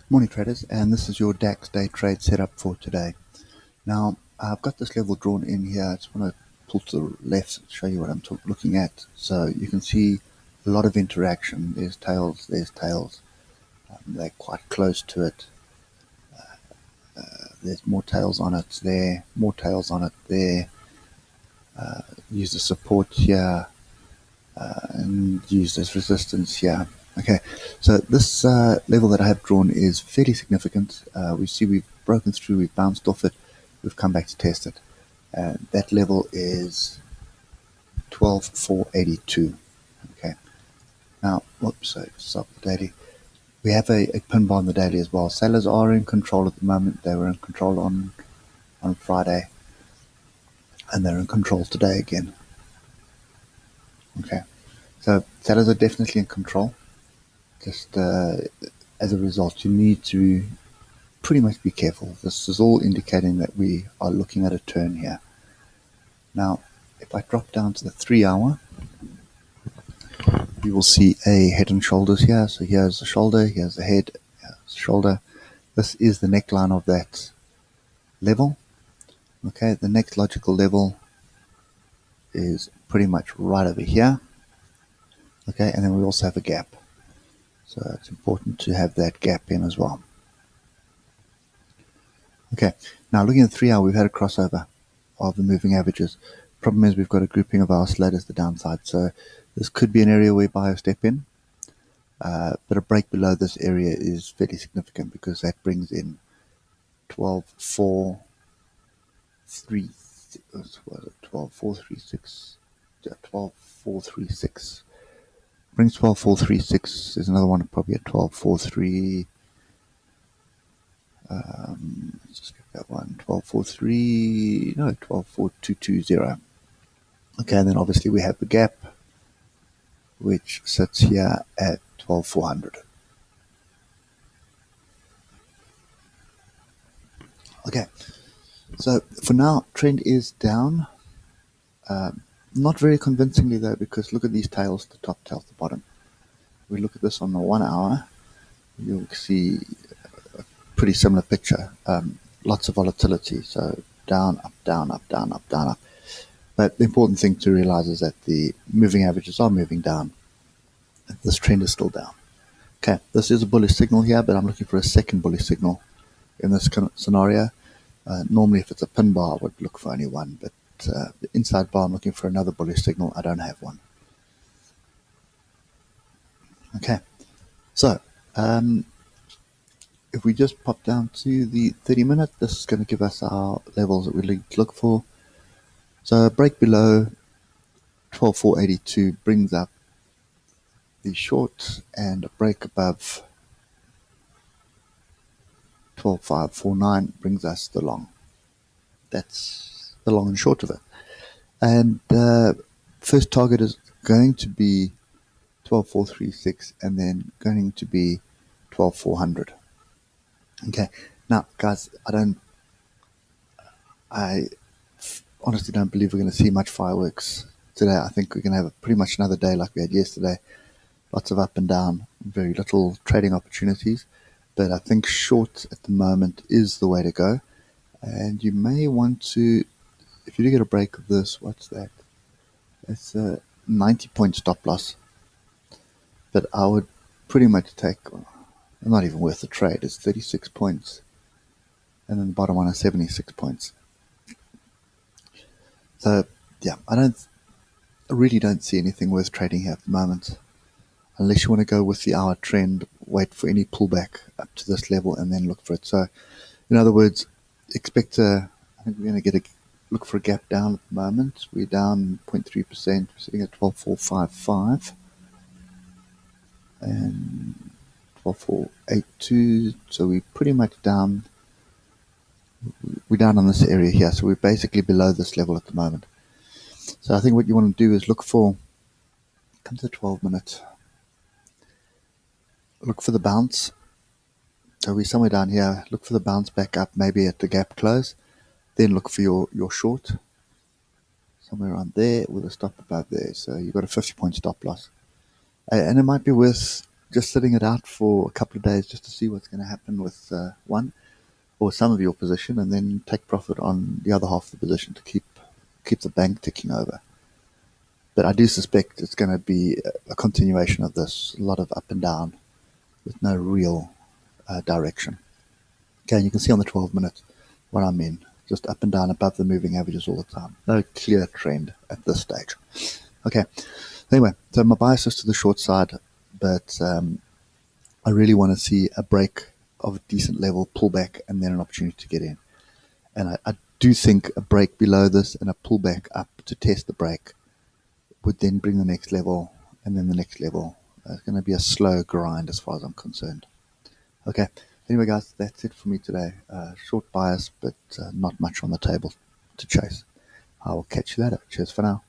Morning traders, and this is your DAX day trade setup for today. Now I've got this level drawn in here. I just want to pull to the left and show you what I'm looking at. So you can see a lot of interaction. There's tails, they're quite close to it. There's more tails on it there, more tails on it there. Use the support here and use this resistance here. Okay, so this level that I have drawn is fairly significant. We see we've broken through, we've bounced off it, we've come back to test it. That level is 12,482. Okay, now, whoops, so stop the daily. We have a pin bar on the daily as well. Sellers are in control at the moment. They were in control on Friday, and they're in control today again. Okay, so sellers are definitely in control. Just as a result, you need to pretty much be careful. This is all indicating that we are looking at a turn here. Now, if I drop down to the 3-hour, you will see a head and shoulders here. So here's the shoulder, here's the head, here's the shoulder. This is the neckline of that level. Okay, the next logical level is pretty much right over here. Okay, and then we also have a gap. So it's important to have that gap in as well. Okay, now looking at 3-hour, we've had a crossover of the moving averages. Problem is we've got a grouping of our oscillators the downside, so this could be an area where buyers step in, but a break below this area is fairly significant because that brings in 12,436. Brings 12,436. There's another one probably at 12,43. Let's just get that one. 12,43. No, 12,4220. Okay, and then obviously we have the gap, which sits here at 12,400. Okay, so for now, trend is down. Not very convincingly though, because look at these tails, the top tails, the bottom. We look at this on the 1-hour, you'll see a pretty similar picture. Lots of volatility, so down, up, down, up, down, up, down, up. But the important thing to realize is that the moving averages are moving down. This trend is still down. Okay, this is a bullish signal here, but I'm looking for a second bullish signal in this kind of scenario. Normally, if it's a pin bar, I would look for only one, but the inside bar, I'm looking for another bullish signal. I don't have one. Okay, so if we just pop down to the 30-minute, this is going to give us our levels that we need to look for. So a break below 12,482 brings up the short, and a break above 12,549 brings us the long. That's the long and short of it. And first target is going to be 12,436 and then going to be 12,400. Okay, now guys, I honestly don't believe we're going to see much fireworks today. I think we're going to have pretty much another day like we had yesterday. Lots of up and down, very little trading opportunities. But I think short at the moment is the way to go. And you may want to, if you do get a break of this, what's that? It's a 90-point stop loss. But I would pretty much take, not even worth the trade, it's 36 points. And then the bottom one is 76 points. So, yeah, I really don't see anything worth trading here at the moment. Unless you want to go with the hour trend, wait for any pullback up to this level and then look for it. So, in other words, I think we're going to look for a gap down at the moment. We're down 0.3%. We're sitting at 12,455 and 12,482. So we're pretty much down. We're down on this area here. So we're basically below this level at the moment. So I think what you want to do is come to the 12-minute. Look for the bounce. So we're somewhere down here. Look for the bounce back up, maybe at the gap close. Then look for your short. Somewhere around there with a stop above there. So you've got a 50-point stop loss. And it might be worth just sitting it out for a couple of days just to see what's going to happen with one or some of your position, and then take profit on the other half of the position to keep the bank ticking over. But I do suspect it's going to be a continuation of this, a lot of up and down with no real direction. Okay, and you can see on the 12 minutes what I mean. Just up and down above the moving averages all the time. No clear trend at this stage. Okay, anyway, so my bias is to the short side, but I really want to see a break of a decent level, pullback, and then an opportunity to get in. And I do think a break below this and a pullback up to test the break would then bring the next level and then the next level. It's going to be a slow grind as far as I'm concerned. Okay, anyway, guys, that's it for me today. Short bias, but not much on the table to chase. I will catch you later. Cheers for now.